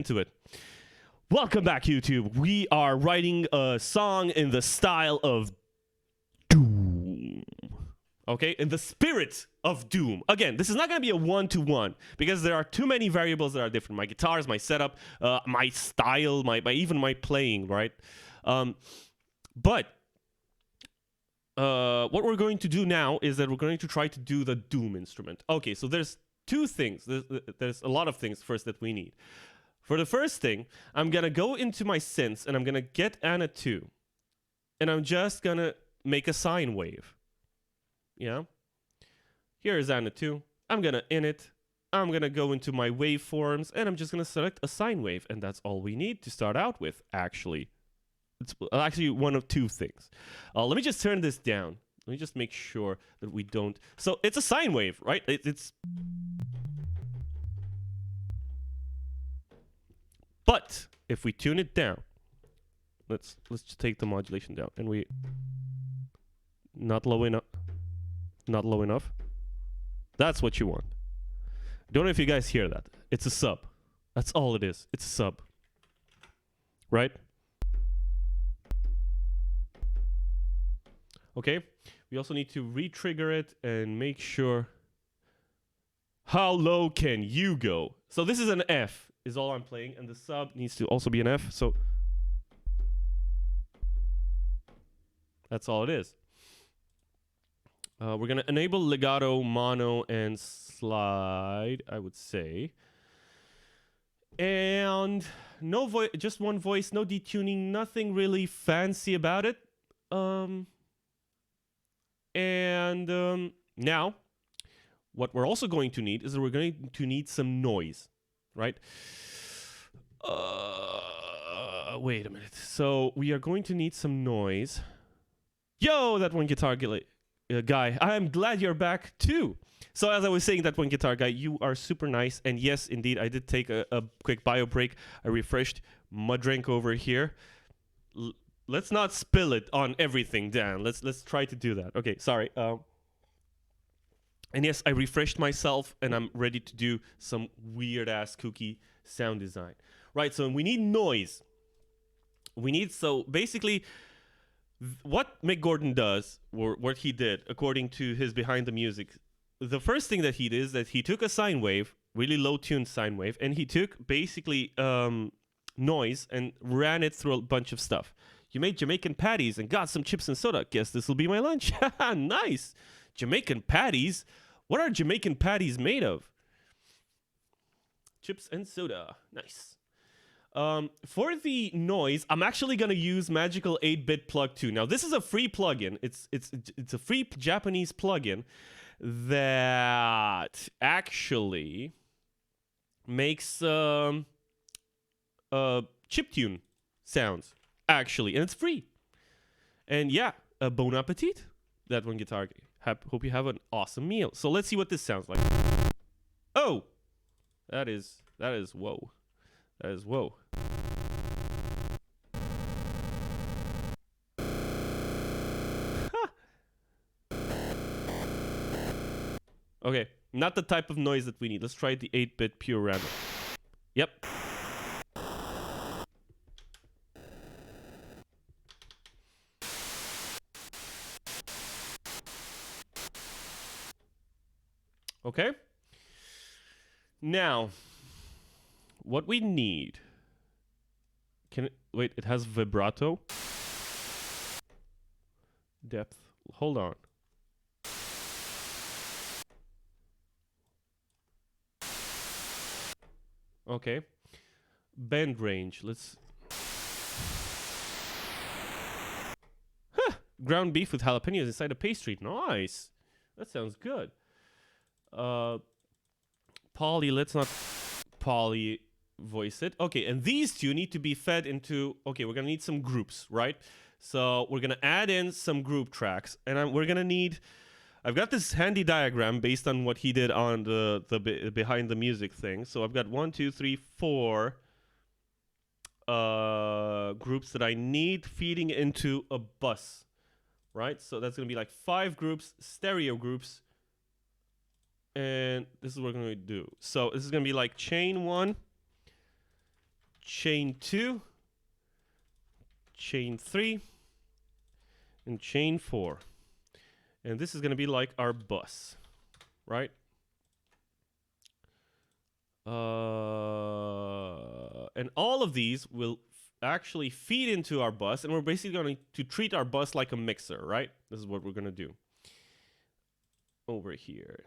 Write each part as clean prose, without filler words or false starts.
into it. Welcome back, YouTube. We are writing a song in the style of Doom. Okay, in the spirit of Doom. Again, this is not going to be a one-to-one because there are too many variables that are different. My guitars, my setup, my style, even my playing, right? But what we're going to do now is that we're going to try to do the Doom instrument. Okay, so there's two things. There's a lot of things first that we need. For the first thing, I'm going to go into my synths and I'm going to get Anna 2. And I'm just going to make a sine wave. Yeah. Here is Anna 2. I'm going to init. I'm going to go into my waveforms and I'm just going to select a sine wave. And that's all we need to start out with, actually. It's actually one of two things. Let me just turn this down. Let me just make sure that we don't... So it's a sine wave, right? It's... But if we tune it down, let's just take the modulation down, and we not low enough. That's what you want. Don't know if you guys hear that. It's a sub. That's all it is. It's a sub. Right? Okay. We also need to re-trigger it and make sure. How low can you go? So this is an F. Is all I'm playing, and the sub needs to also be an F, so that's all it is. We're going to enable legato, mono, and slide, I would say. And no voice, just one voice, no detuning, nothing really fancy about it. Now, what we're also going to need is that we're going to need some noise. Right? Wait a minute. So we are going to need some noise. Yo, that one guitar guy. I am glad you're back too. So as I was saying, that one guitar guy, you are super nice. And yes, indeed, I did take a quick bio break. I refreshed my drink over here. Let's not spill it on everything, Dan. Let's try to do that. Okay, sorry. And yes, I refreshed myself, and I'm ready to do some weird-ass kooky sound design. Right, so we need noise. So basically, what Mick Gordon does, or what he did, according to his Behind the Music, the first thing that he did is that he took a sine wave, really low-tuned sine wave, and he took basically noise and ran it through a bunch of stuff. You made Jamaican patties and got some chips and soda. Guess this will be my lunch. Nice. Jamaican patties? What are Jamaican patties made of? Chips and soda. Nice. For the noise, I'm actually going to use Magical 8-Bit Plug 2. Now, this is a free plugin. It's a free Japanese plugin that actually makes chiptune sounds, actually. And it's free. And yeah, bon appetit. That one guitar game. Hope you have an awesome meal. So let's see what this sounds like. Oh, that is whoa. That is whoa. Okay, not the type of noise that we need. Let's try the 8-bit pure random. Yep. Okay. Now, what we need. Wait, it has vibrato. Depth. Hold on. Okay. Bend range. Let's. Huh! Ground beef with jalapenos inside a pastry. Nice. That sounds good. Poly, let's not poly voice it. Okay, and these two need to be fed into... Okay, we're going to need some groups, right? So we're going to add in some group tracks. And we're going to need... I've got this handy diagram based on what he did on the Behind the Music thing. So I've got 1, 2, 3, 4 groups that I need feeding into a bus, right? So that's going to be like 5 groups, stereo groups. And this is what we're going to do. So this is going to be like chain 1, chain 2, chain 3, and chain 4. And this is going to be like our bus, right? And all of these will actually feed into our bus, and we're basically going to treat our bus like a mixer, right? This is what we're going to do over here.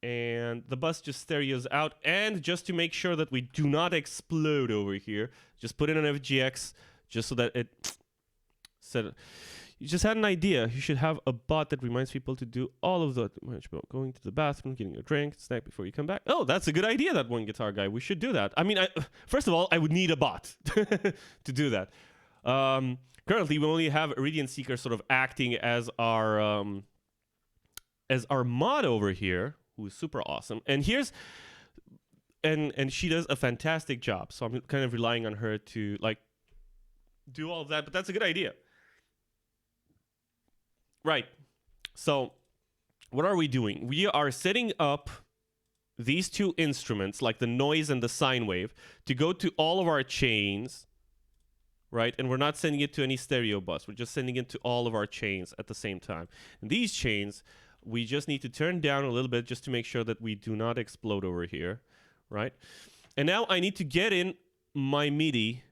And the bus just stereos out, and just to make sure that we do not explode over here, just put in an FGX just so that it said. You just had an idea. You should have a bot that reminds people to do all of the going to the bathroom, getting a drink, snack before you come back. Oh, that's a good idea, that one guitar guy. We should do that. I mean, first of all, I would need a bot to do that. Currently, we only have Iridian Seeker sort of acting as our mod over here, who is super awesome. And here's and she does a fantastic job. So I'm kind of relying on her to like do all of that. But that's a good idea. Right. So what are we doing? We are setting up these two instruments, like the noise and the sine wave, to go to all of our chains, right? And we're not sending it to any stereo bus. We're just sending it to all of our chains at the same time. And these chains, we just need to turn down a little bit just to make sure that we do not explode over here, right? And now I need to get in my MIDI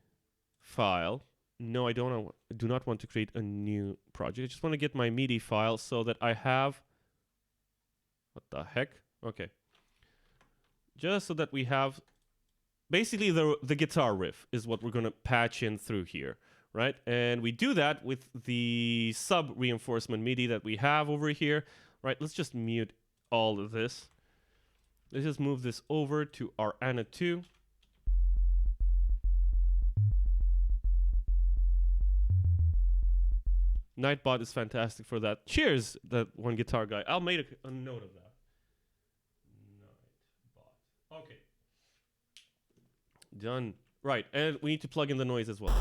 file. No, I do not want to create a new project. I just want to get my MIDI file so that I have... What the heck? Okay. Just so that we have... Basically, the guitar riff is what we're going to patch in through here, right? And we do that with the sub-reinforcement MIDI that we have over here. Right, let's just mute all of this. Let's just move this over to our Anna 2. Nightbot is fantastic for that. Cheers, that one guitar guy. I'll make a note of that. Nightbot. Okay. Done. Right, and we need to plug in the noise as well.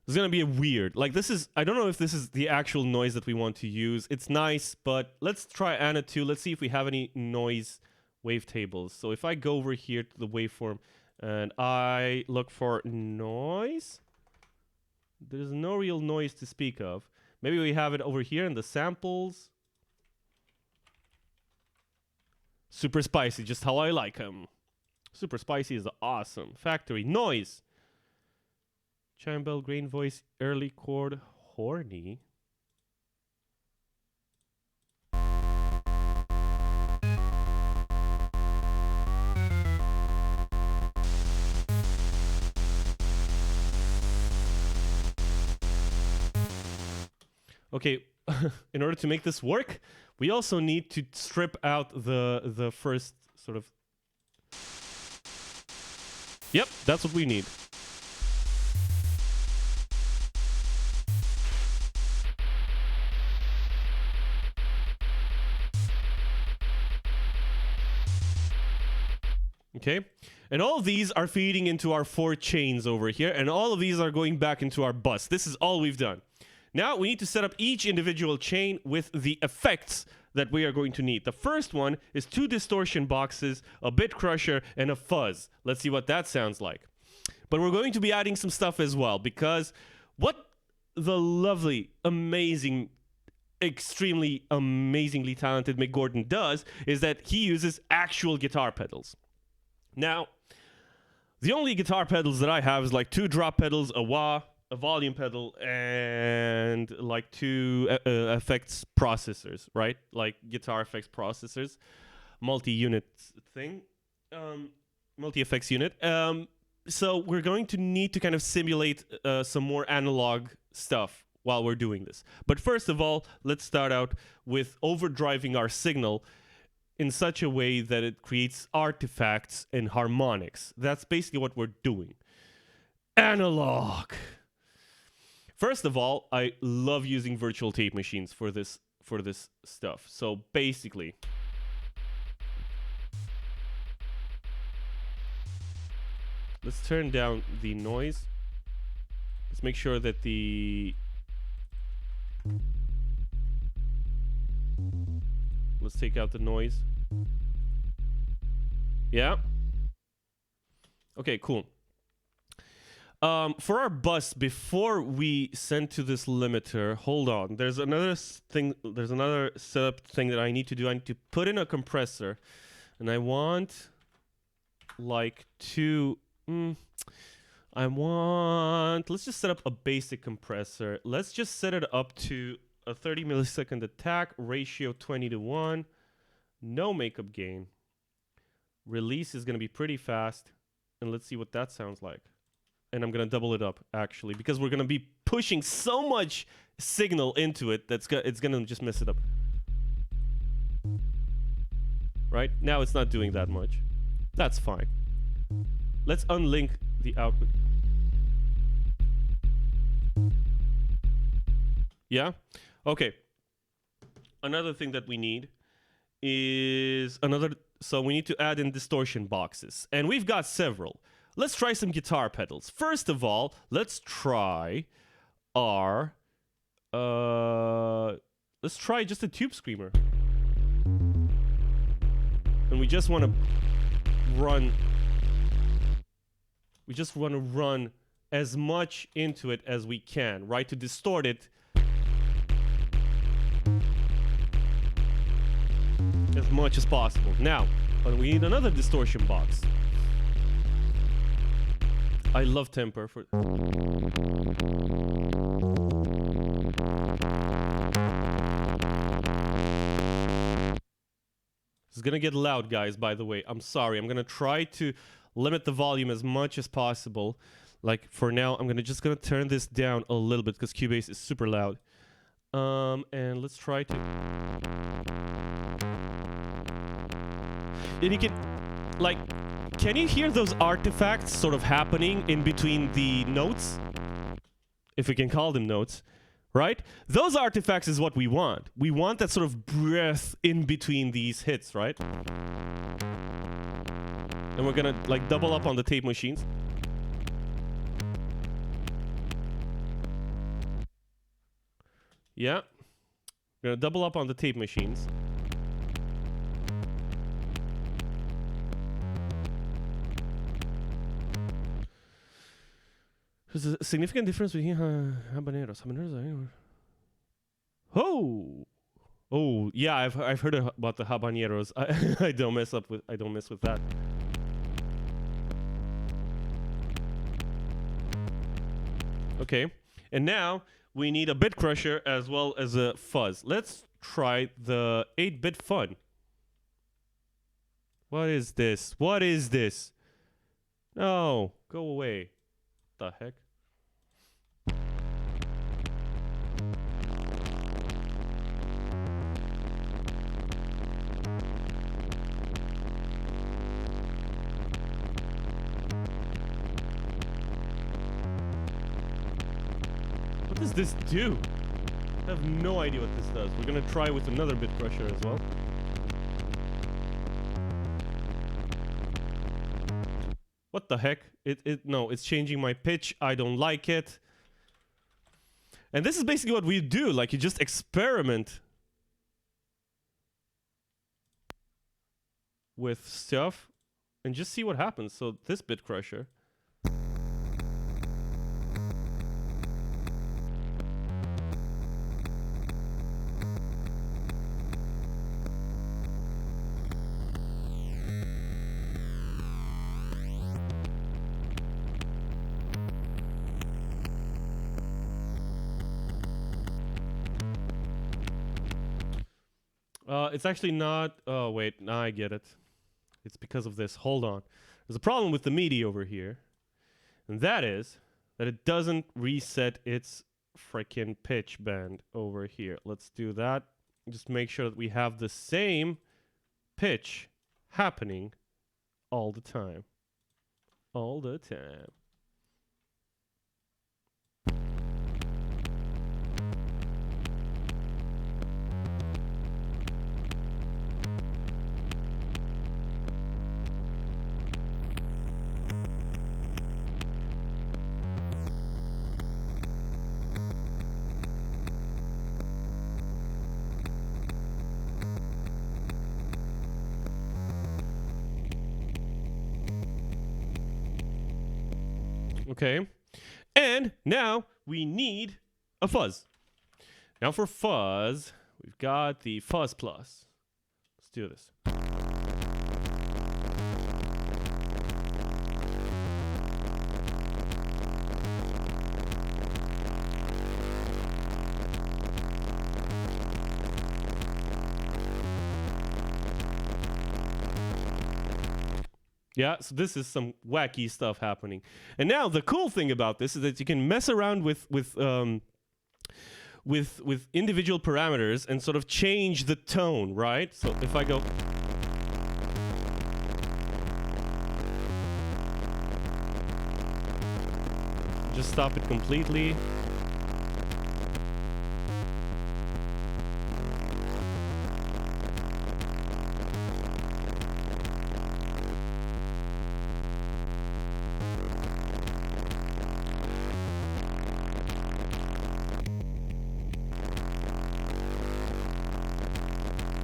It's gonna be weird. Like, this is, I don't know if this is the actual noise that we want to use. It's nice, but let's try Anna 2. Let's see if we have any noise wavetables. So if I go over here to the waveform and I look for noise, there's no real noise to speak of. Maybe we have it over here in the samples. Super spicy, just how I like them. Super spicy is awesome. Factory noise. Chime bell, grain voice, early chord, horny. Okay, in order to make this work, we also need to strip out the first sort of... Yep, that's what we need. Okay, and all of these are feeding into our 4 chains over here, and all of these are going back into our bus. This is all we've done. Now we need to set up each individual chain with the effects that we are going to need. The first one is 2 distortion boxes, a bit crusher, and a fuzz. Let's see what that sounds like. But we're going to be adding some stuff as well, because what the lovely, amazing, extremely amazingly talented Mick Gordon does is that he uses actual guitar pedals. Now, the only guitar pedals that I have is like 2 drop pedals, a wah, a volume pedal, and like 2 effects processors, right? Like guitar effects processors, multi-unit thing, multi-effects unit. So we're going to need to kind of simulate some more analog stuff while we're doing this. But first of all, let's start out with overdriving our signal in such a way that it creates artifacts and harmonics. That's basically what we're doing. Analog. First of all, I love using virtual tape machines for this stuff. So basically, let's turn down the noise. Let's make sure that the... Let's take out the noise. Yeah. Okay, cool. For our bus, before we send to this limiter, hold on. There's another thing. There's another setup thing that I need to do. I need to put in a compressor, and I want like two. Let's just set up a basic compressor. Let's just set it up to a 30 millisecond attack ratio, 20:1. No makeup gain. Release is gonna be pretty fast, and let's see what that sounds like. And I'm gonna double it up actually, because we're gonna be pushing so much signal into it that's it's gonna just mess it up. Right now it's not doing that much. That's fine. Let's unlink the output. Yeah? Okay. Another thing that we need is so we need to add in distortion boxes. And we've got several. Let's try some guitar pedals. First of all, let's try our... let's try just a tube screamer. And we just want to run... We just want to run as much into it as we can, right? To distort it as much as possible. Now, we need another distortion box. I love temper for... It's gonna get loud, guys, by the way. I'm sorry. I'm gonna try to limit the volume as much as possible. Like, for now, I'm just gonna turn this down a little bit because Cubase is super loud. And let's try to... And you can... Like... Can you hear those artifacts sort of happening in between the notes? If we can call them notes, right? Those artifacts is what we want. We want that sort of breath in between these hits, right? And we're gonna like double up on the tape machines. Yeah. We're gonna double up on the tape machines. There's a significant difference between habaneros. Oh, yeah, I've heard about the habaneros. I don't mess with that. Okay, and now we need a bit crusher as well as a fuzz. Let's try the 8-bit fun. What is this? What is this? No, go away. What the heck? What does this do? I have no idea what this does. We're gonna try with another bit crusher as well. What the heck? No, it's changing my pitch. I don't like it. And this is basically what we do. Like, you just experiment with stuff and just see what happens. So this bit crusher. It's actually not... Oh, wait. Now I get it. It's because of this. Hold on. There's a problem with the MIDI over here. And that is that it doesn't reset its freaking pitch band over here. Let's do that. Just make sure that we have the same pitch happening all the time. All the time. Okay. And now we need a fuzz. Now for fuzz, we've got the fuzz plus. Let's do this. Yeah, so this is some wacky stuff happening. And now the cool thing about this is that you can mess around with individual parameters and sort of change the tone, right? So if I go just stop it completely.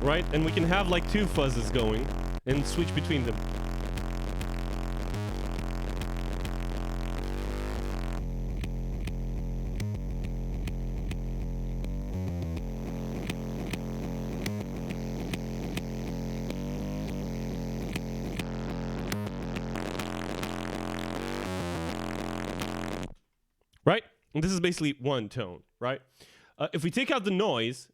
Right? And we can have like two fuzzes going and switch between them. Right? And this is basically one tone, right? If we take out the noise...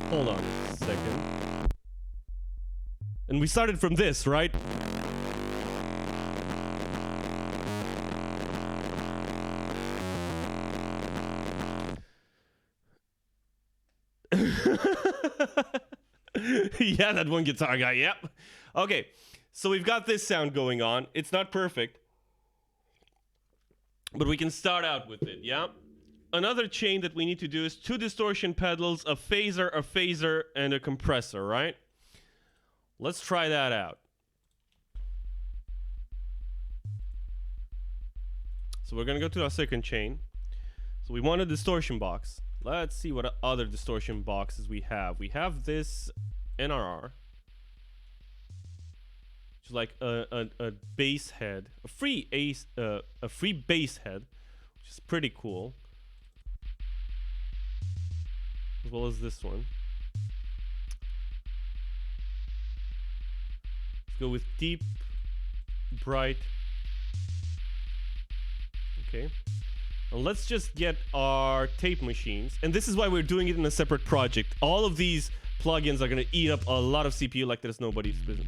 Hold on a second. And we started from this, right? Yeah, that one guitar guy, yep. Okay, so we've got this sound going on. It's not perfect, but we can start out with it, yeah? Another chain that we need to do is 2 distortion pedals, a phaser, and a compressor, right? Let's try that out. So we're gonna go to our second chain. So we want a distortion box. Let's see what other distortion boxes we have. We have this NRR, which is like a bass head, a free bass head, which is pretty cool. As well as this one. Let's go with deep, bright. Okay. And let's just get our tape machines. And this is why we're doing it in a separate project. All of these plugins are going to eat up a lot of CPU like there's nobody's business.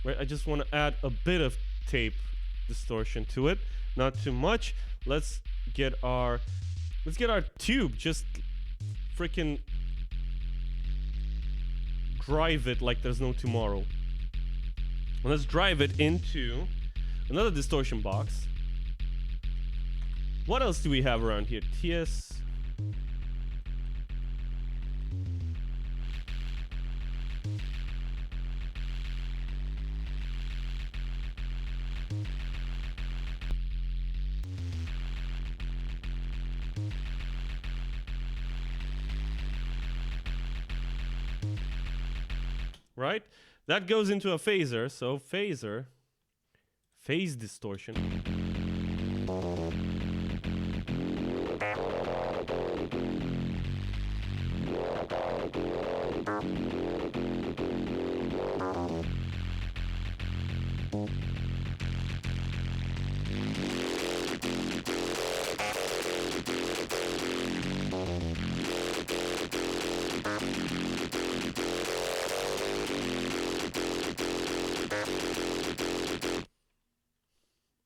Right, I just want to add a bit of tape distortion to it, not too much. Let's get our tube, just freaking drive it like there's no tomorrow. And let's drive it into another distortion box. What else do we have around here? TS. Right? That goes into a phaser, so phaser, phase distortion.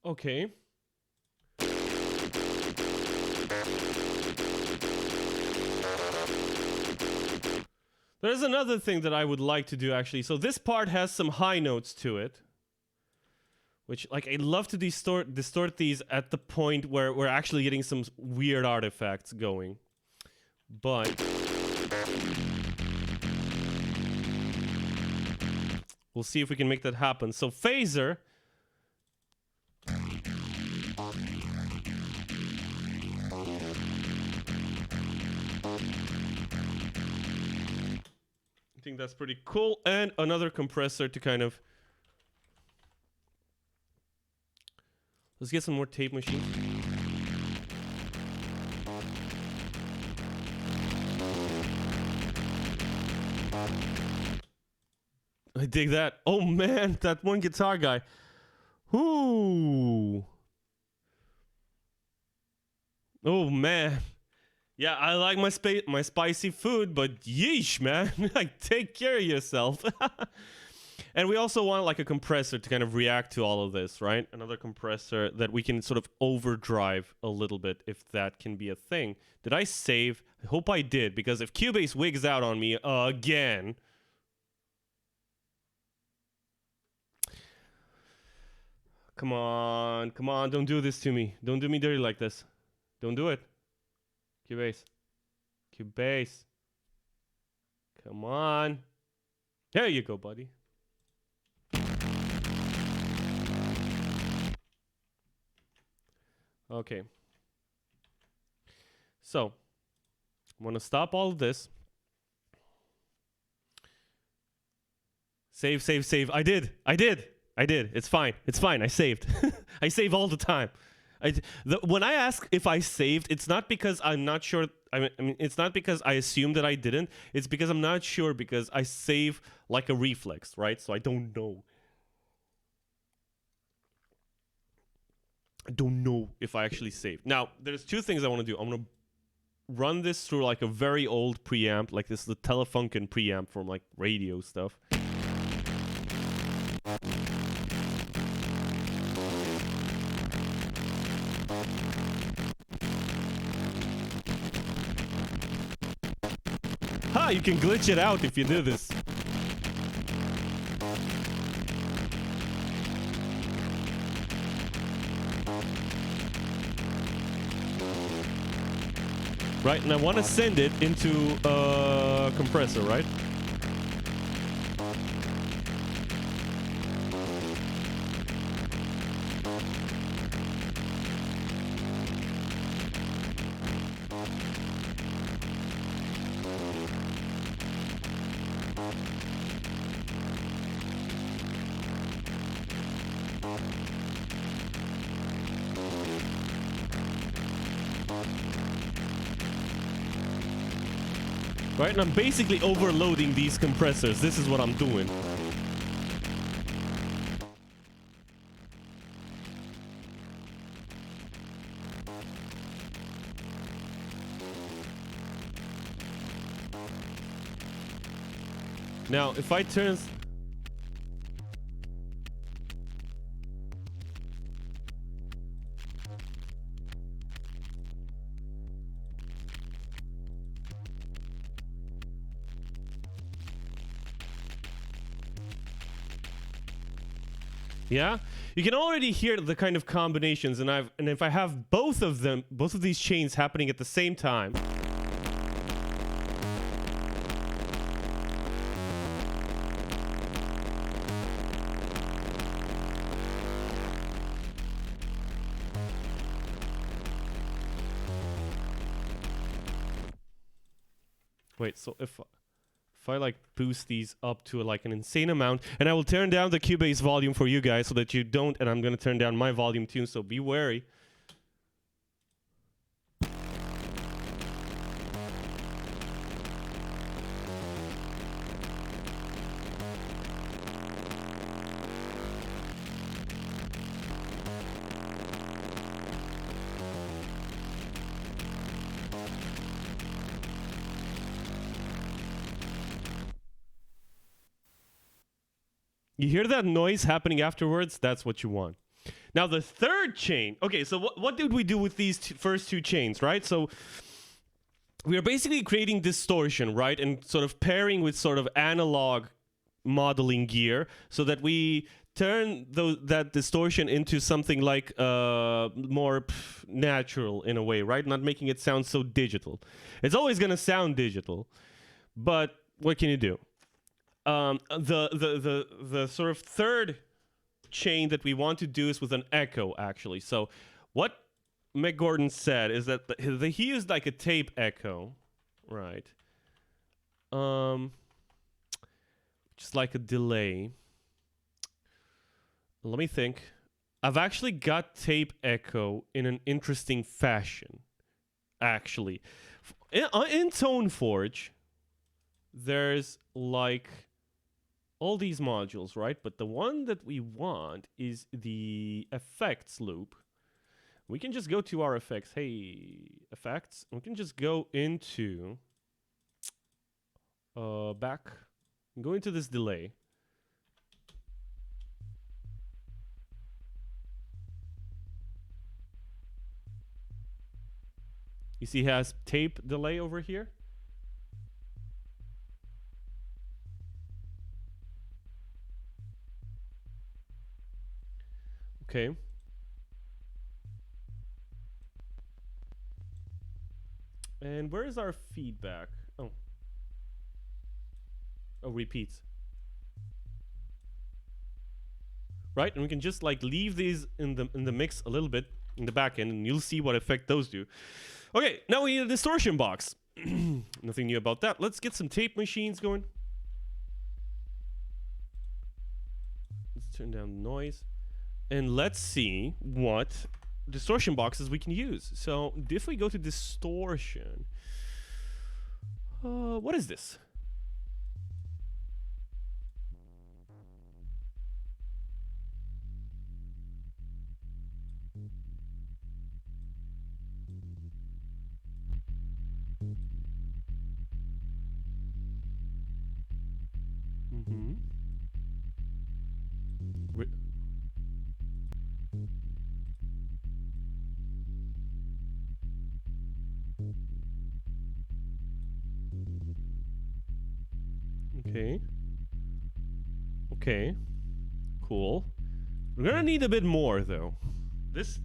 Okay. There's another thing that I would like to do actually. So this part has some high notes to it, which like I love to distort these at the point where we're actually getting some weird artifacts going. But We'll see if we can make that happen. So phaser. I think that's pretty cool. And another compressor to kind of... Let's get some more tape machines. I dig that. Oh man, that one guitar guy. Ooh. Oh man. Yeah, I like my spicy food, but yeesh, man. Like, take care of yourself. And we also want like a compressor to kind of react to all of this, right? Another compressor that we can sort of overdrive a little bit, if that can be a thing. Did I save? I hope I did, because if Cubase wigs out on me again... Come on, don't do this to me. Don't do me dirty like this. Don't do it. Cubase. Come on. There you go, buddy. Okay. So, I'm gonna stop all of this. Save. I did. It's fine. I saved. I save all the time. When I ask if I saved, it's not because I'm not sure. I mean, it's not because I assume that I didn't. It's because I'm not sure, because I save like a reflex, right? So I don't know. I don't know if I actually saved. Now, there's two things I want to do. I'm going to run this through like a very old preamp. Like, this is the Telefunken preamp from like radio stuff. Ha! You can glitch it out if you do this. Right, and I want to send it into a compressor, right? Right, and I'm basically overloading these compressors. This is what I'm doing. Now, if I turn... Yeah, you can already hear the kind of combinations, and if I have both of these chains happening at the same time. Wait, so if I like boost these up to like an insane amount, and I will turn down the Cubase volume for you guys so that you don't, and I'm gonna turn down my volume too, so be wary. You hear that noise happening afterwards? That's what you want. Now, the third chain. Okay, so what did we do with these first two chains, right? So we are basically creating distortion, right? And sort of pairing with sort of analog modeling gear so that we turn that distortion into something like more natural in a way, right? Not making it sound so digital. It's always going to sound digital, but what can you do? The sort of third chain that we want to do is with an echo, actually. So what Mick Gordon said is that he used like a tape echo, right? Just like a delay. Let me think. I've actually got tape echo in an interesting fashion, actually. In ToneForge, there's like all these modules, right? But the one that we want is the effects loop. We can just go to our effects. Hey, effects. We can just go into back. Go into this delay. You see, it has tape delay over here. Okay. And where is our feedback? Oh, repeats. Right, and we can just like leave these in the mix a little bit in the back end, and you'll see what effect those do. Okay, now we need a distortion box. Nothing new about that. Let's get some tape machines going. Let's turn down the noise. And let's see what distortion boxes we can use. So if we go to distortion, what is this? Okay. Okay. Cool. We're gonna need a bit more though. This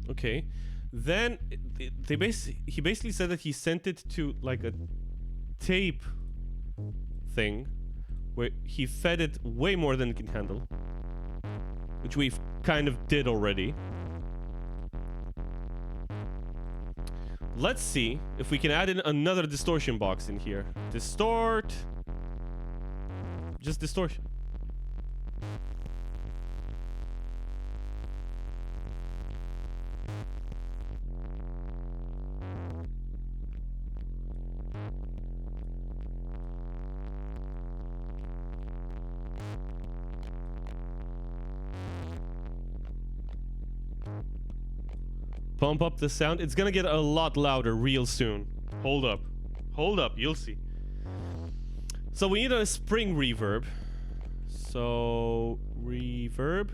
okay. Then he basically said that he sent it to like a tape thing where he fed it way more than it can handle, which we've kind of did already. Let's see if we can add in another distortion box in here. Distort. Just distortion. Pump up the sound. It's gonna get a lot louder real soon. Hold up. Hold up. You'll see. So we need a spring reverb. So reverb.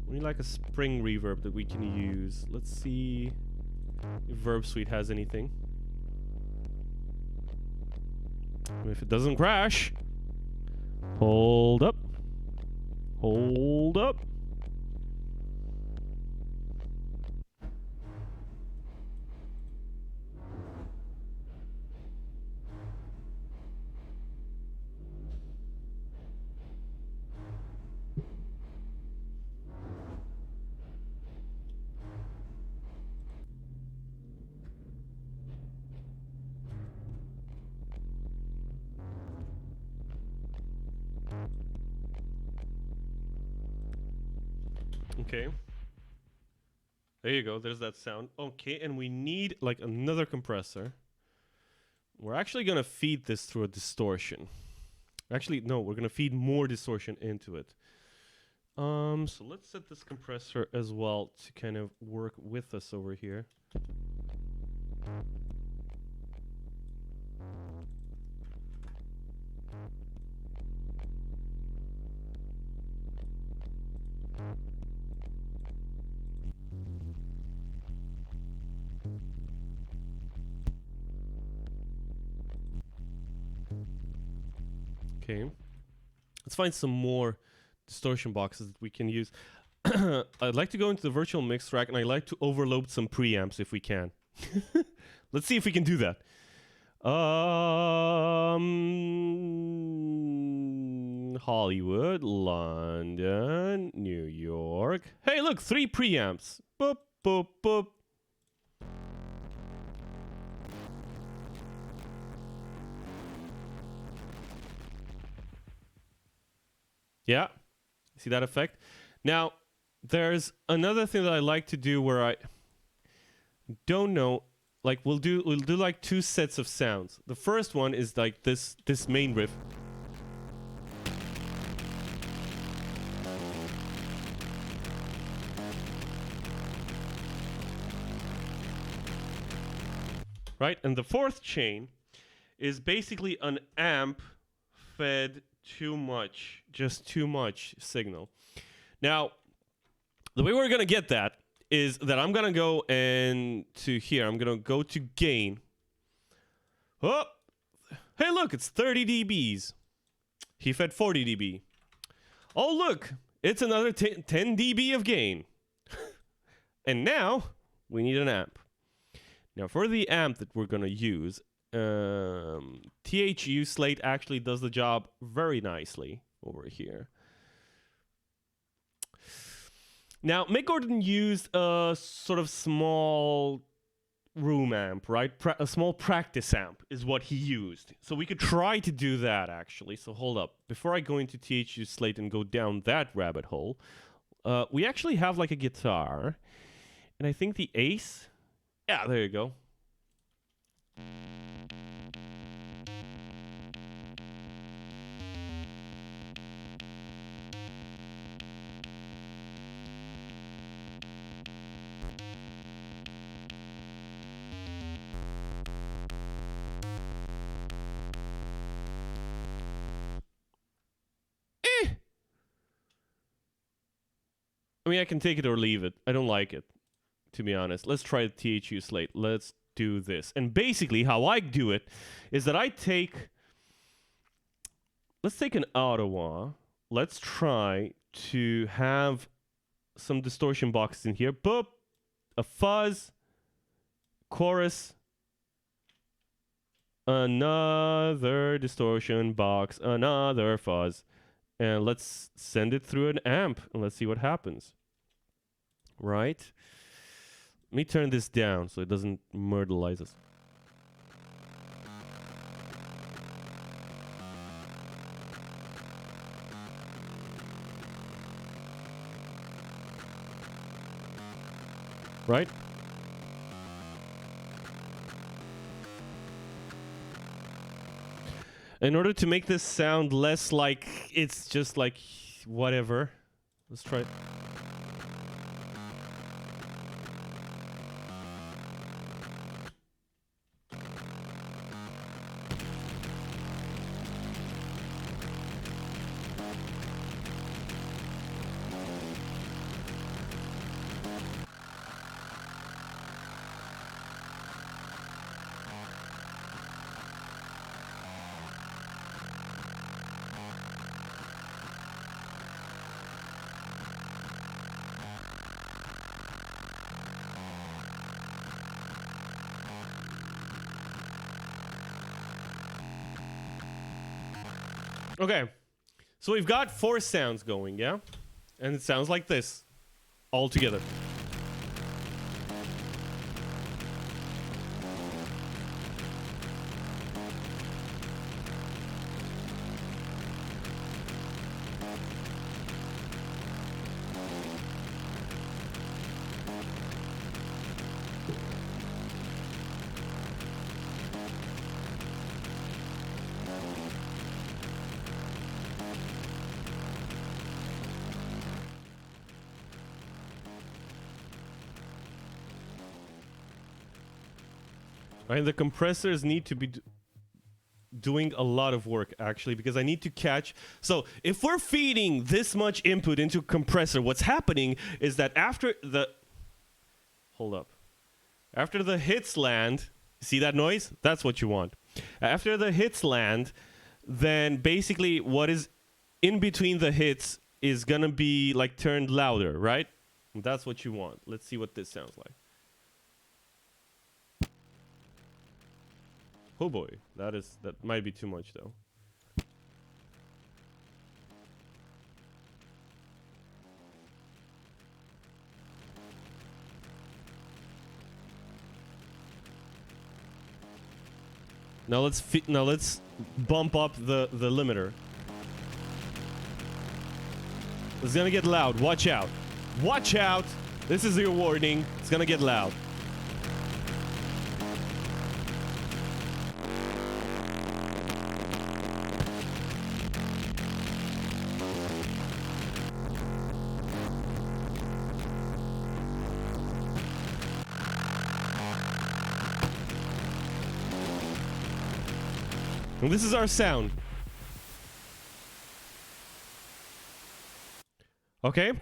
We need like a spring reverb that we can use. Let's see if Verb Suite has anything. If it doesn't crash. Hold up. Hold up. Okay. There you go. There's that sound. Okay, and we need like another compressor. We're actually going to feed this through a distortion. Actually, no, we're going to feed more distortion into it. So let's set this compressor as well to kind of work with us over here. Okay, let's find some more distortion boxes that we can use. I'd like to go into the virtual mix rack, and I'd like to overload some preamps if we can. Let's see if we can do that. Hollywood, London, New York. Hey, look, 3 preamps. Boop, boop, boop. Yeah, see that effect? Now, there's another thing that I like to do where I don't know, like we'll do like 2 sets of sounds. The first one is like this main riff. Right? And the 4th chain is basically an amp fed too much signal. Now, the way we're going to get that is that I'm going to go into here. I'm going to go to gain. Oh, hey, look, it's 30 dBs. He fed 40 dB. Oh, look, it's another 10 dB of gain. And now we need an amp. Now, for the amp that we're going to use, THU Slate actually does the job very nicely over here. Now, Mick Gordon used a sort of small room amp, right? A small practice amp is what he used. So we could try to do that, actually. So hold up. Before I go into THU Slate and go down that rabbit hole, we actually have like a guitar. And I think the Ace... Yeah, there you go. I mean, I can take it or leave it. I don't like it, to be honest. Let's try the THU Slate. Let's do this. And basically, how I do it is that I take... Let's take an Ottawa. Let's try to have some distortion boxes in here. Boop. A fuzz. Chorus. Another distortion box. Another fuzz. And let's send it through an amp. And let's see what happens. Right? Let me turn this down so it doesn't myrtleize us. Right? In order to make this sound less like it's just like whatever, let's try it. Okay, so we've got 4 sounds going, yeah? And it sounds like this, all together. Right, the compressors need to be doing a lot of work, actually, because I need to catch... So, if we're feeding this much input into a compressor, what's happening is that after the... Hold up. After the hits land... See that noise? That's what you want. After the hits land, then basically what is in between the hits is gonna be, like, turned louder, right? That's what you want. Let's see what this sounds like. Oh boy, that might be too much though. Now let's bump up the limiter. It's gonna get loud. Watch out. Watch out. This is your warning. It's gonna get loud. And this is our sound. Okay?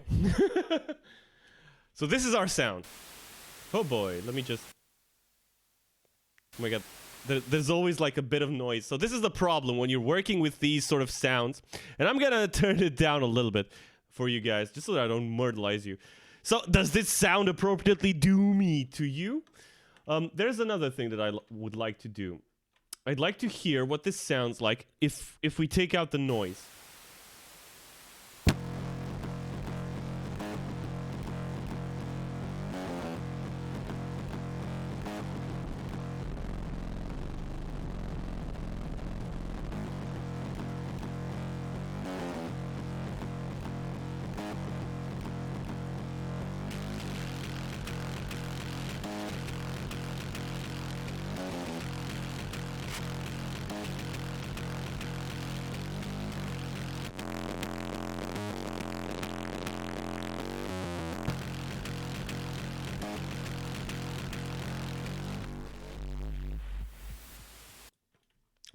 So this is our sound. Oh boy, let me just... Oh my god. There's always like a bit of noise. So this is the problem when you're working with these sort of sounds. And I'm gonna turn it down a little bit for you guys, just so that I don't murderize you. So does this sound appropriately doomy to you? There's another thing that I would like to do. I'd like to hear what this sounds like if we take out the noise.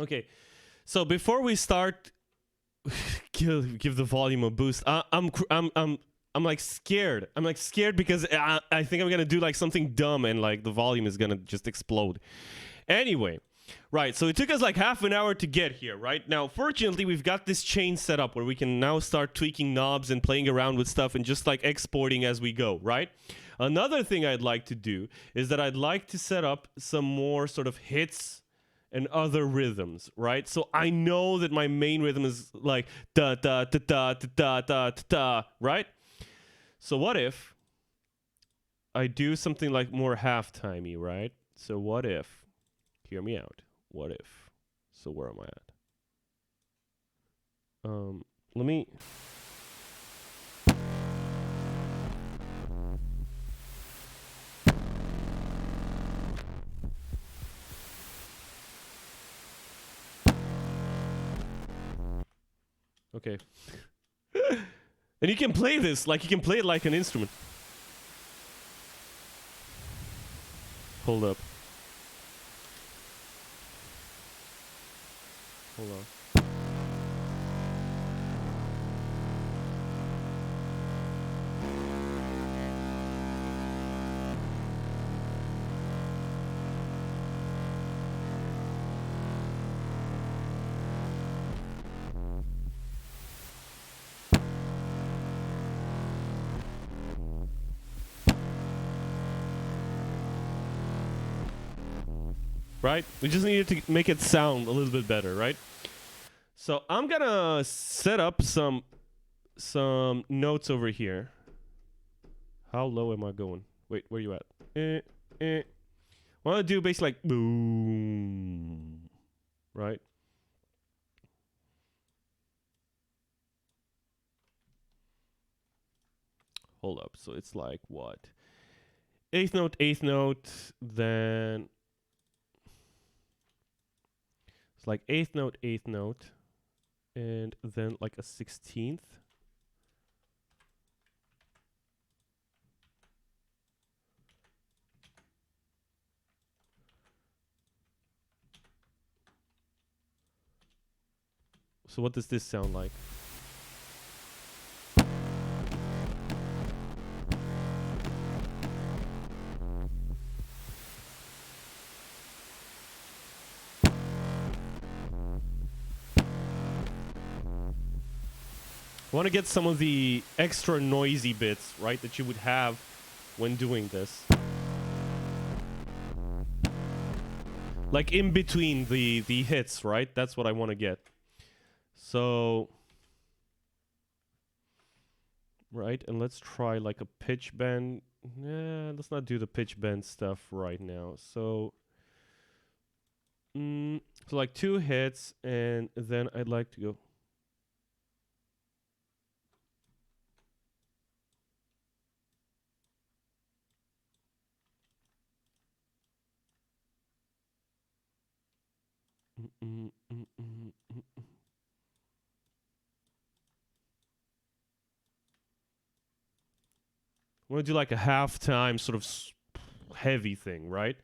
Okay, so before we start, give the volume a boost. I'm like scared. I'm like scared because I think I'm gonna do like something dumb and like the volume is gonna just explode. Anyway, right. So it took us like half an hour to get here. Right now, fortunately, we've got this chain set up where we can now start tweaking knobs and playing around with stuff and just like exporting as we go. Right. Another thing I'd like to do is that I'd like to set up some more sort of hits and other rhythms, right? So I know that my main rhythm is like da da da da da da da da, right? So what if I do something like more half-timey, right? So what if, hear me out, what if, so where am I at? Let me... Okay. And you can play this, like you can play it like an instrument. Hold up. Hold on. Right? We just needed to make it sound a little bit better, right? So I'm gonna set up some notes over here. How low am I going? Wait, where you at? I want to do basically like boom, right? Hold up. So it's like what? Eighth note, then it's like eighth note, and then like a 16th. So what does this sound like? I want to get some of the extra noisy bits, right, that you would have when doing this. Like in between the hits, right? That's what I want to get. So, right, and let's try like a pitch bend. Nah, let's not do the pitch bend stuff right now. So, so like 2 hits, and then I'd like to go. I want to do like a halftime sort of heavy thing, right?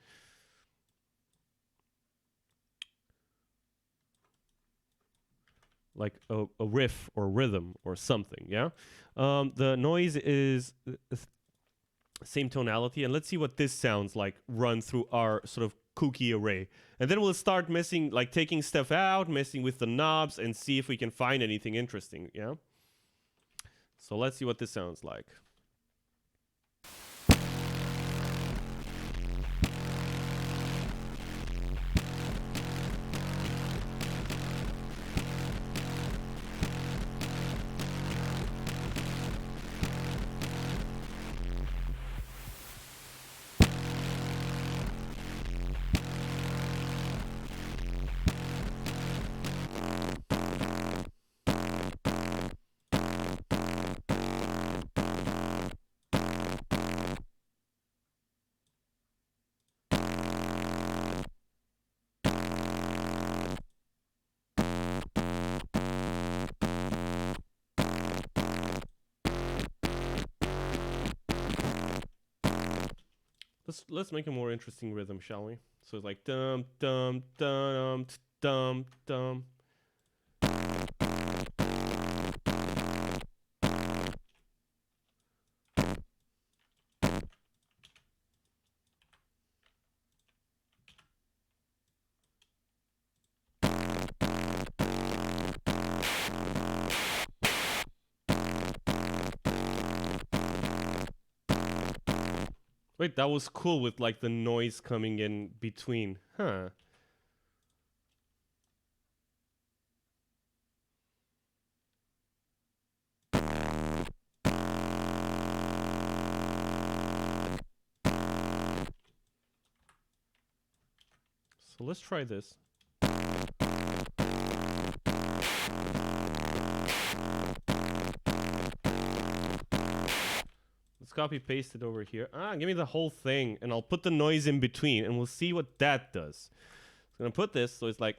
Like a riff or rhythm or something, yeah? The noise is same tonality, and let's see what this sounds like run through our sort of kooky array. And then we'll start messing, like taking stuff out, messing with the knobs, and see if we can find anything interesting, yeah? So let's see what this sounds like. Let's make a more interesting rhythm, shall we? So it's like dum dum dum dum dum. Wait, that was cool with like the noise coming in between. Huh. So let's try this. Let's copy paste it over here. Give me the whole thing, and I'll put the noise in between, and we'll see what that does. I'm gonna put this so it's like.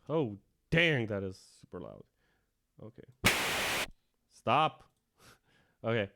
Oh, dang, that is super loud. Okay. Stop. Okay.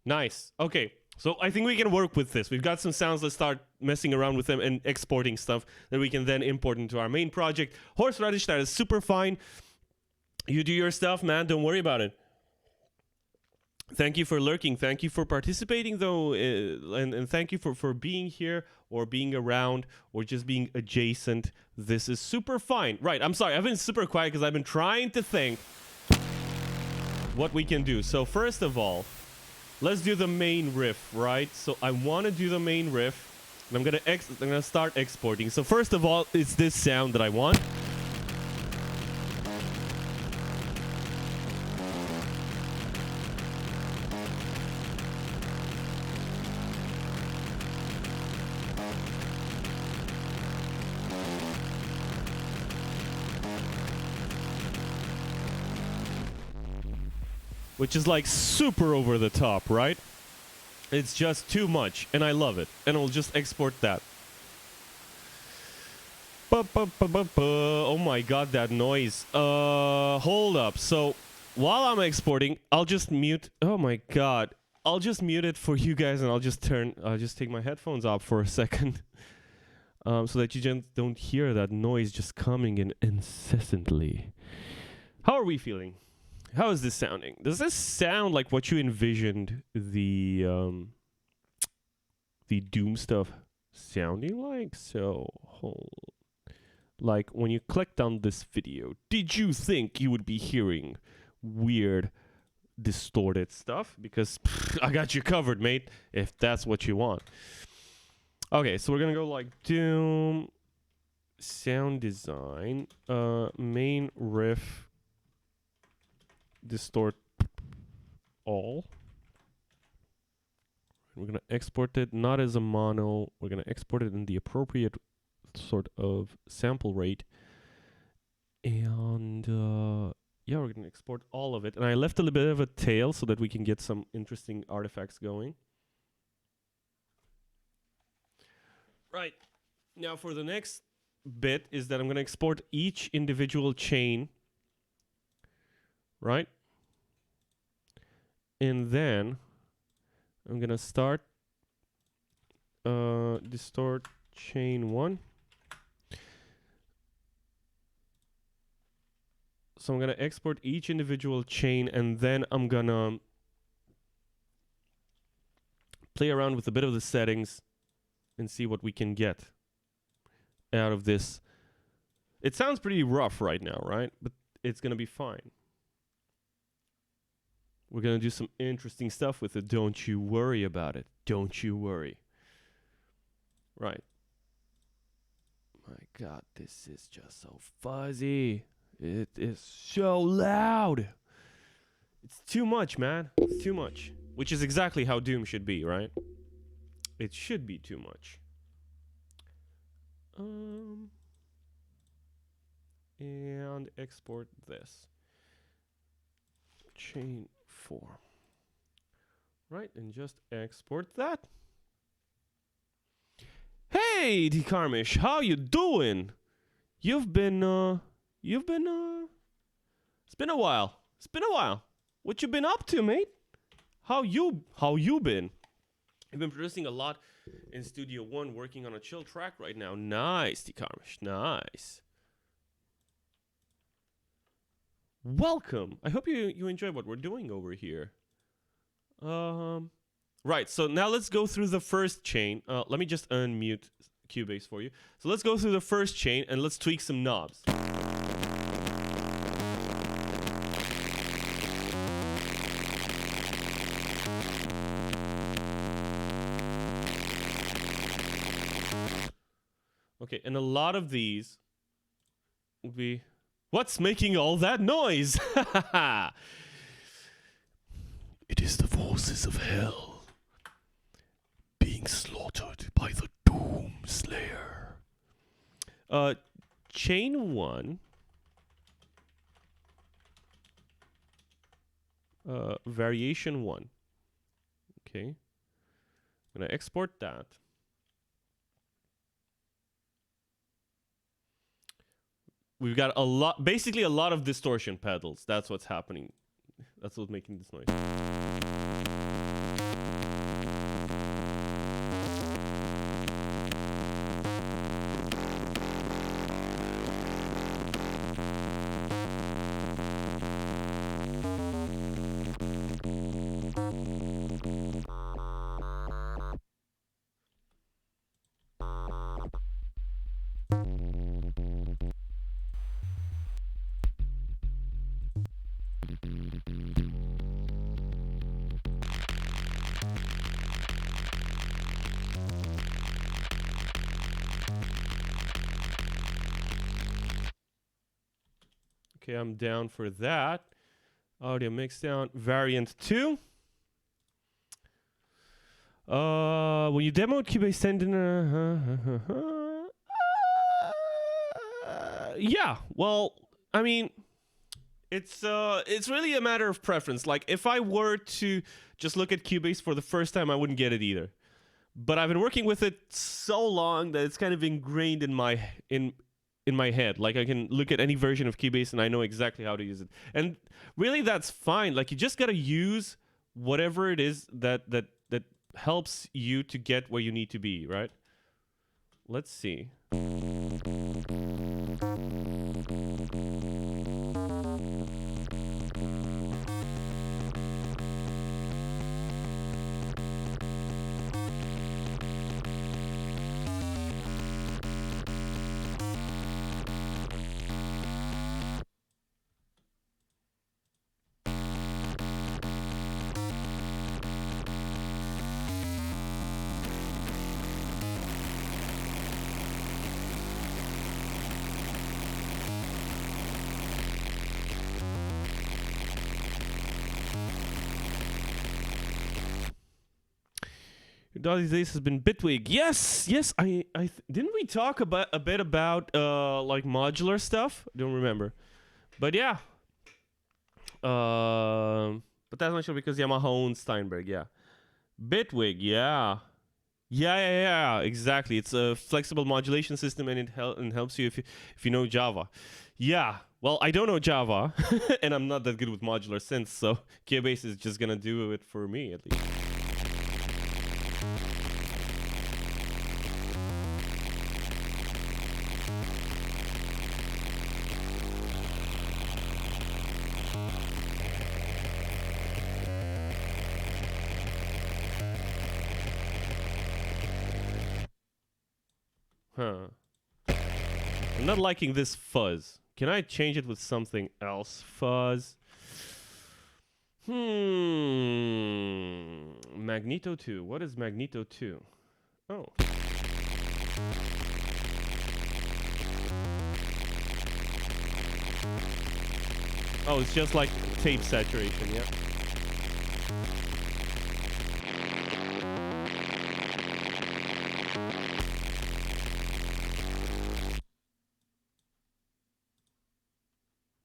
Nice. Okay. So I think we can work with this. We've got some sounds. Let's start messing around with them and exporting stuff that we can then import into our main project. Horseradish, that is super fine. You do your stuff, man. Don't worry about it. Thank you for lurking. Thank you for participating, though. And thank you for being here or being around or just being adjacent. This is super fine. Right. I'm sorry. I've been super quiet because I've been trying to think what we can do. So first of all, let's do the main riff, right? So I want to do the main riff, and I'm gonna start exporting. So first of all, it's this sound that I want. which is like super over the top, right? It's just too much, and I love it. And I'll just export that. Oh my god, that noise. Hold up. So, while I'm exporting, I'll just mute. Oh my god. I'll just mute it for you guys, and I'll just take my headphones off for a second. So that you just don't hear that noise just coming in incessantly. How are we feeling? How is this sounding? Does this sound like what you envisioned the Doom stuff sounding like? So, like when you clicked on this video, did you think you would be hearing weird, distorted stuff? Because I got you covered, mate, if that's what you want. Okay, so we're gonna go like Doom, sound design, main riff, distort all. We're gonna export it not as a mono. We're gonna export it in the appropriate sort of sample rate. And yeah, we're gonna export all of it. And I left a little bit of a tail so that we can get some interesting artifacts going. Right. Now for the next bit is that I'm going to export each individual chain. Right? And then I'm going to start distort chain 1. So I'm going to export each individual chain, and then I'm going to play around with a bit of the settings and see what we can get out of this. It sounds pretty rough right now, right? But it's going to be fine. We're going to do some interesting stuff with it. Don't you worry about it. Don't you worry. Right. My God, this is just so fuzzy. It is so loud. It's too much, man. It's too much. Which is exactly how Doom should be, right? It should be too much. And export this. Chain 4. Right, and just export that. Hey, D-Karmish, how you doing? It's been a while. It's been a while. What you been up to, mate? How you been? I've been producing a lot in Studio One, working on a chill track right now. Nice, D-Karmish, nice. Welcome. I hope you enjoy what we're doing over here. Right, so now let's go through the first chain. Let me just unmute Cubase for you. So let's go through the first chain and let's tweak some knobs. Okay, and a lot of these would be... What's making all that noise? It is the forces of hell being slaughtered by the Doom Slayer. Chain 1. Variation 1. Okay. I'm gonna export that. We've got a lot, basically a lot of distortion pedals. That's what's happening. That's what's making this noise. Okay, I'm down for that. Audio mix down, variant 2. When you demoed Cubase 10, yeah, well, I mean, It's really a matter of preference. Like if I were to just look at Cubase for the first time, I wouldn't get it either. But I've been working with it so long that it's kind of ingrained in my head. Like I can look at any version of Cubase and I know exactly how to use it. And really that's fine. Like you just got to use whatever it is that helps you to get where you need to be, right? Let's see. All these days has been Bitwig. Yes, I didn't we talk about a bit about like modular stuff? I don't remember, but yeah. But that's not sure because Yamaha owns Steinberg. Yeah, Bitwig. Yeah, exactly. It's a flexible modulation system, and it helps you if you know Java. Yeah. Well, I don't know Java, and I'm not that good with modular synths, so Cubase is just gonna do it for me at least. Huh. I'm not liking this fuzz. Can I change it with something else? Fuzz. Magneto 2. What is Magneto 2? Oh. Oh, it's just like tape saturation, yeah.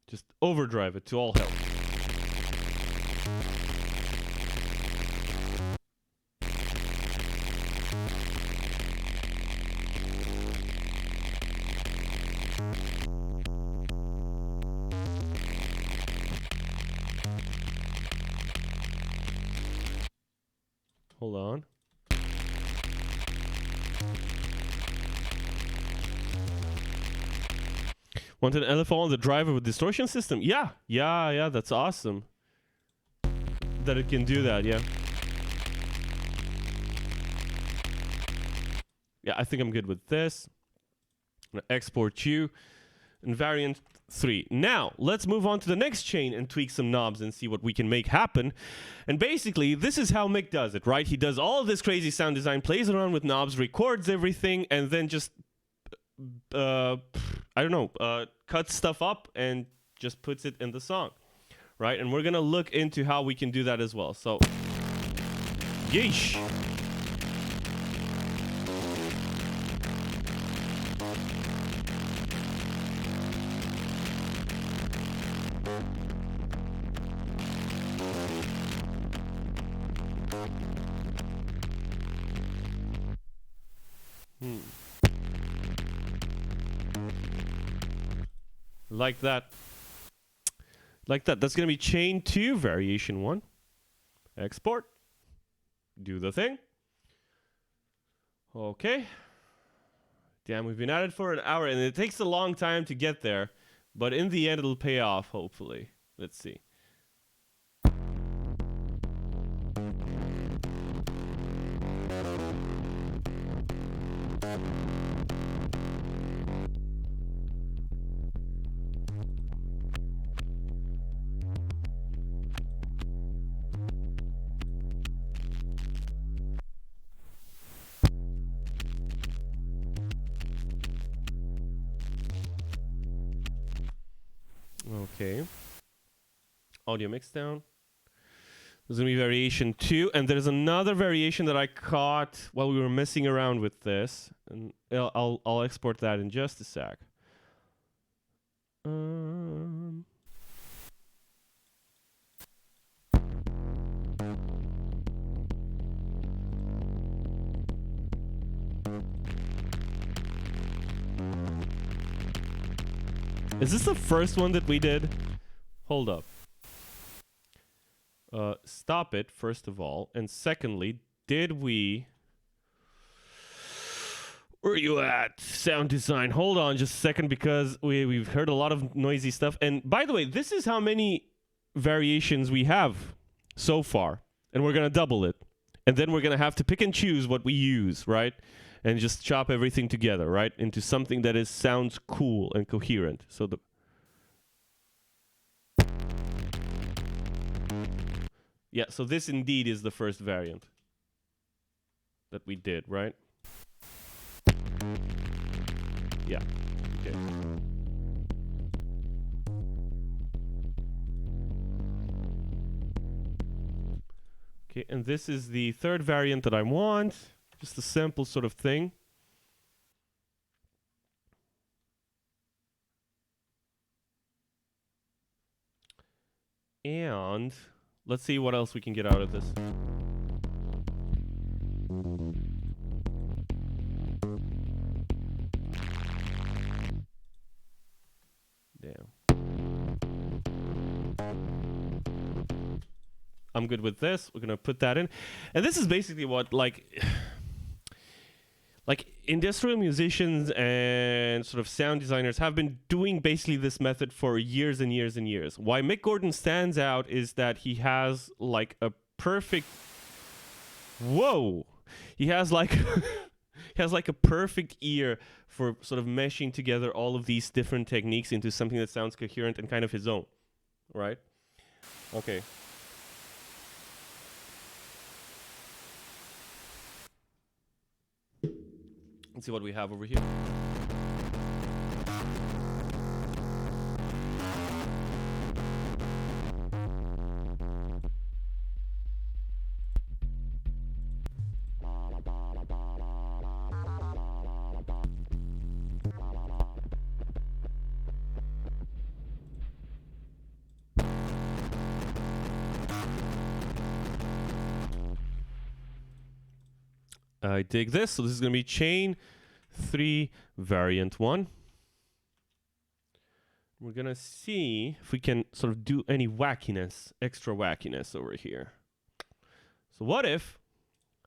Just overdrive it to all hell. Hold on. Want an LFO on the driver with distortion system? Yeah, that's awesome. That it can do that, yeah. Yeah, I think I'm good with this. I'm gonna export you. And variant 3. Now, let's move on to the next chain and tweak some knobs and see what we can make happen. And basically, this is how Mick does it, right? He does all this crazy sound design, plays around with knobs, records everything, and then just, cuts stuff up and just puts it in the song, right? And we're gonna look into how we can do that as well. So, yeesh. Like that. That's gonna be chain 2, variation 1. Export. Do the thing. Okay. Damn, we've been at it for an hour, and it takes a long time to get there, but in the end, it'll pay off, hopefully. Let's see. Okay. Audio mix down. There's gonna be variation 2, and there's another variation that I caught while we were messing around with this, and I'll export that in just a sec. Is this the first one that we did? Hold up. Stop it, first of all. And secondly, did we... Where are you at? Sound design. Hold on just a second, because we've heard a lot of noisy stuff. And by the way, this is how many variations we have so far. And we're going to double it. And then we're going to have to pick and choose what we use, right? And just chop everything together, right? Into something that sounds cool and coherent. So the... Yeah, so this indeed is the first variant that we did, right? Yeah. Okay. Okay, and this is the third variant that I want. Just a simple sort of thing. And let's see what else we can get out of this. Damn. I'm good with this. We're gonna put that in. And this is basically what, like industrial musicians and sort of sound designers have been doing basically this method for years and years and years. Why Mick Gordon stands out is that he has like a perfect... Whoa! He has like... he has like a perfect ear for sort of meshing together all of these different techniques into something that sounds coherent and kind of his own. Right? Okay. Let's see what we have over here. I dig this. So this is going to be chain 3 variant 1. We're going to see if we can sort of do any wackiness, extra wackiness over here. So what if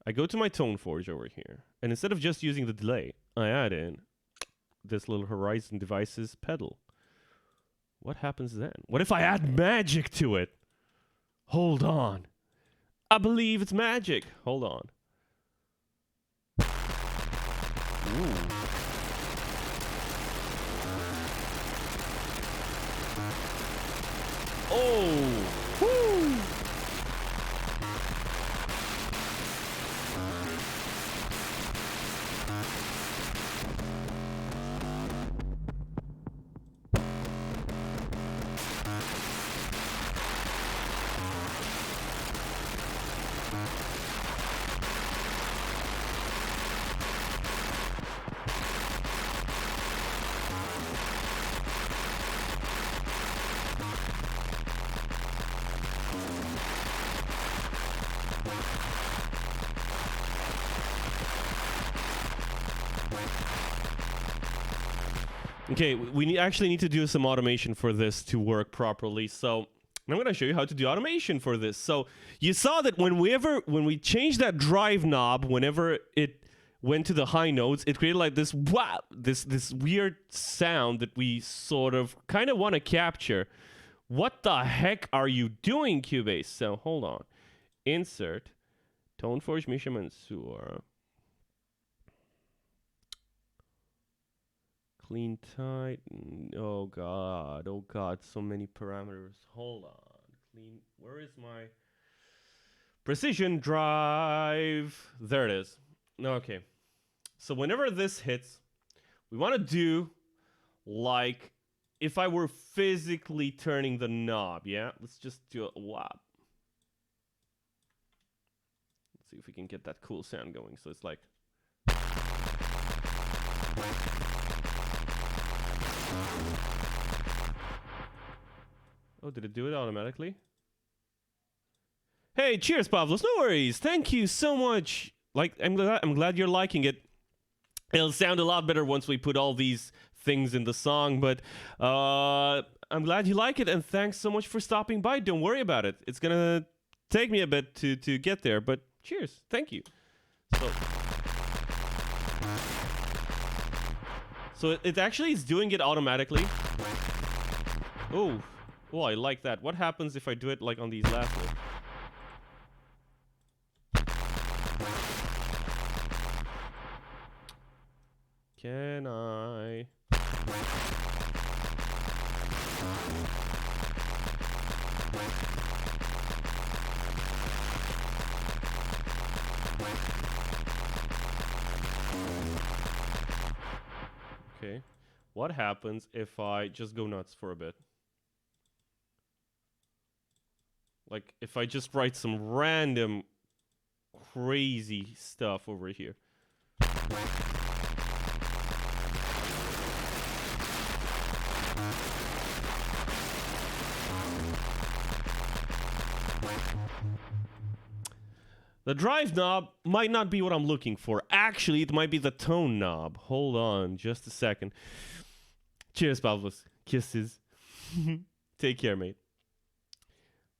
I go to my Tone Forge over here, and instead of just using the delay, I add in this little Horizon Devices pedal. What happens then? What if I add magic to it? Hold on. I believe it's magic. Hold on. Ooh. Oh! Woo! Okay, we actually need to do some automation for this to work properly. So I'm going to show you how to do automation for this. So you saw that when we changed that drive knob, whenever it went to the high notes, it created like this wow, this weird sound that we sort of kind of want to capture. What the heck are you doing, Cubase? So hold on. Insert Tone Forge Misha Mansour. Clean tight. Oh god, so many parameters. Hold on. Clean. Where is my precision drive? There it is. Okay. So whenever this hits, we want to do like if I were physically turning the knob, yeah? Let's just do a whop. Let's see if we can get that cool sound going. So it's like... Oh, did it do it automatically? Hey, cheers, Pavlos. No worries. Thank you so much. Like, I'm glad you're liking it. It'll sound a lot better once we put all these things in the song, but I'm glad you like it, and thanks so much for stopping by. Don't worry about it. It's gonna take me a bit to get there, but cheers. Thank you. So it actually is doing it automatically. Oh, I like that. What happens if I do it like on these last ones? Can I? Okay. What happens if I just go nuts for a bit? Like, if I just write some random crazy stuff over here. The drive knob might not be what I'm looking for. Actually, it might be the tone knob. Hold on just a second. Cheers, Pavlos. Kisses. Take care, mate.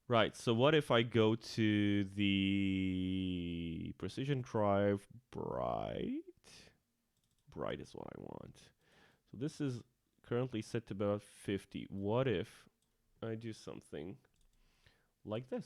Right, so what if I go to the precision drive bright? Bright is what I want. So this is currently set to about 50. What if I do something like this?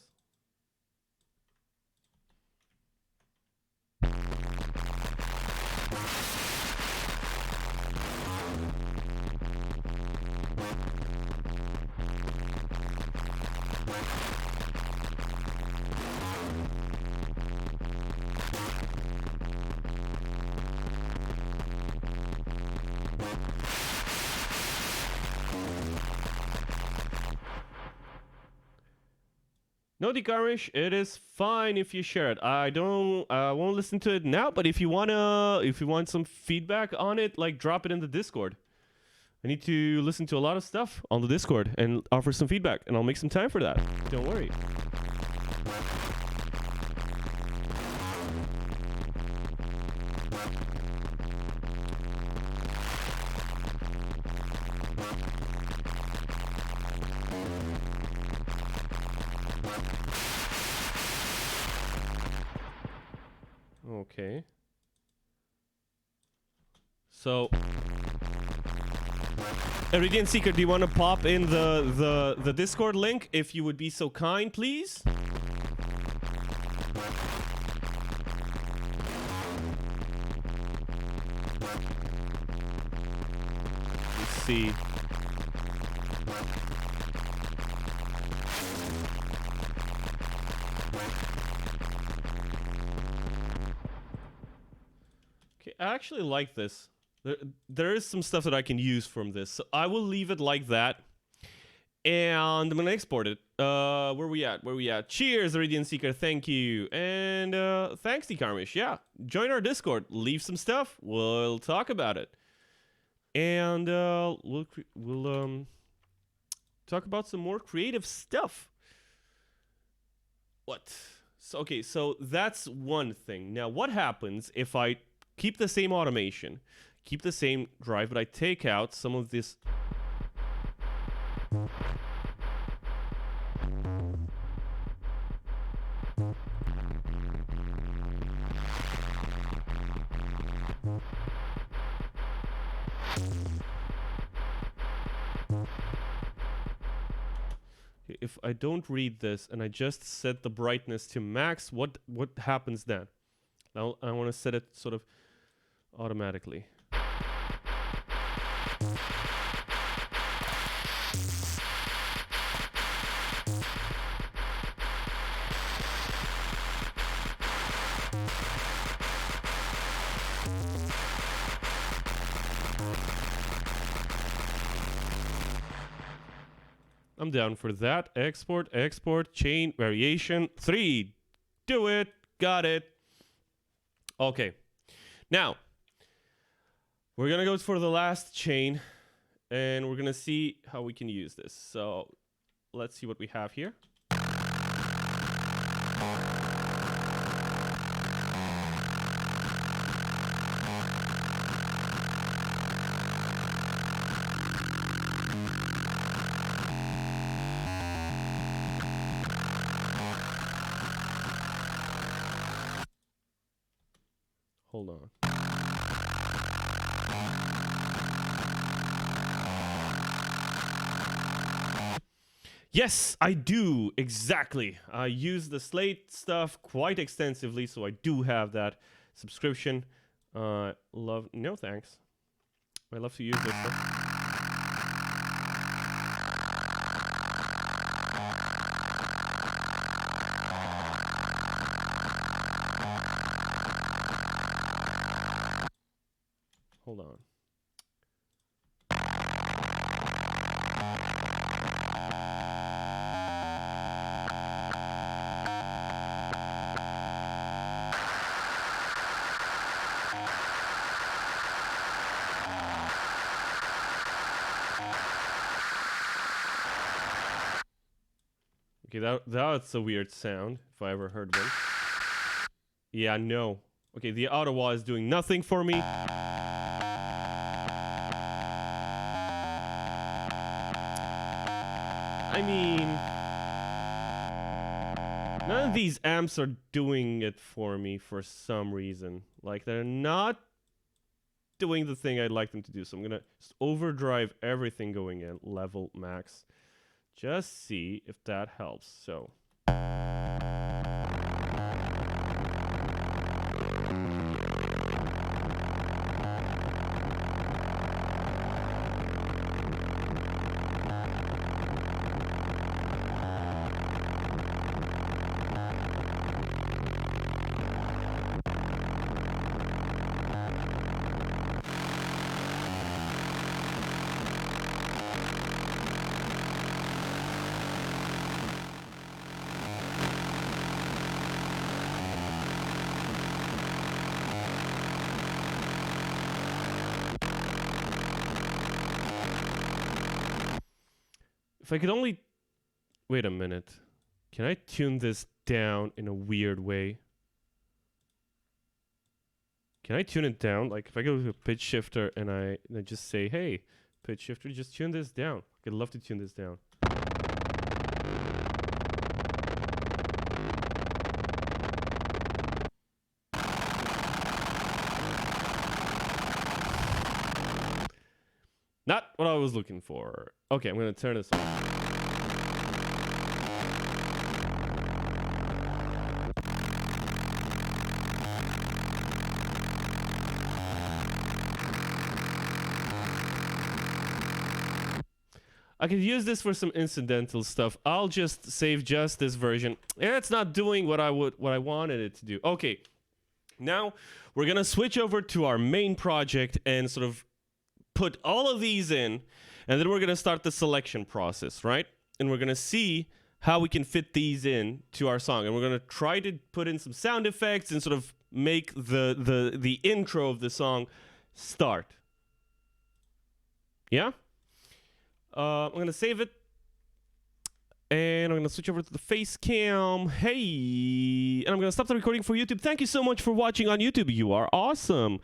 No, Dikarish, it is fine if you share it. I won't listen to it now, but if you want some feedback on it, like drop it in the Discord. I need to listen to a lot of stuff on the Discord and offer some feedback, and I'll make some time for that. Don't worry. Okay. So, Iridian Seeker, do you want to pop in the Discord link if you would be so kind, please? Let's see. I actually like this. There is some stuff that I can use from this, so I will leave it like that. And I'm gonna export it. Where we at? Cheers, Iridian Seeker, thank you. And thanks, Dikarmish. Yeah, join our Discord. Leave some stuff. We'll talk about it. And we'll talk about some more creative stuff. What? So, okay, so that's one thing. Now, what happens if I keep the same automation, keep the same drive, but I take out some of this? If I don't read this and I just set the brightness to max, what happens then? Now I want to set it sort of automatically. I'm down for that. Export, chain, variation, 3. Do it. Got it. Okay. Now, we're going to go for the last chain, and we're going to see how we can use this. So, let's see what we have here. Hold on. Yes, I do. Exactly. I use the Slate stuff quite extensively, so I do have that subscription. Love. No, thanks. I love to use this stuff. Hold on. Okay, that's a weird sound, if I ever heard one. Yeah, no. Okay, the Ottawa is doing nothing for me. I mean, none of these amps are doing it for me for some reason. Like, they're not doing the thing I'd like them to do. So I'm gonna just overdrive everything going in, level max. Just see if that helps. So. If I could only... Wait a minute. Can I tune this down in a weird way? Can I tune it down? Like, if I go to a pitch shifter and I just say, hey, pitch shifter, just tune this down. I'd love to tune this down. Not what I was looking for. Okay, I'm going to turn this on. I could use this for some incidental stuff. I'll just save just this version. It's not doing what I wanted it to do. Okay. Now we're going to switch over to our main project and sort of put all of these in, and then we're going to start the selection process, right? And we're going to see how we can fit these in to our song. And we're going to try to put in some sound effects and sort of make the intro of the song start. Yeah? I'm going to save it. And I'm going to switch over to the face cam. Hey! And I'm going to stop the recording for YouTube. Thank you so much for watching on YouTube. You are awesome.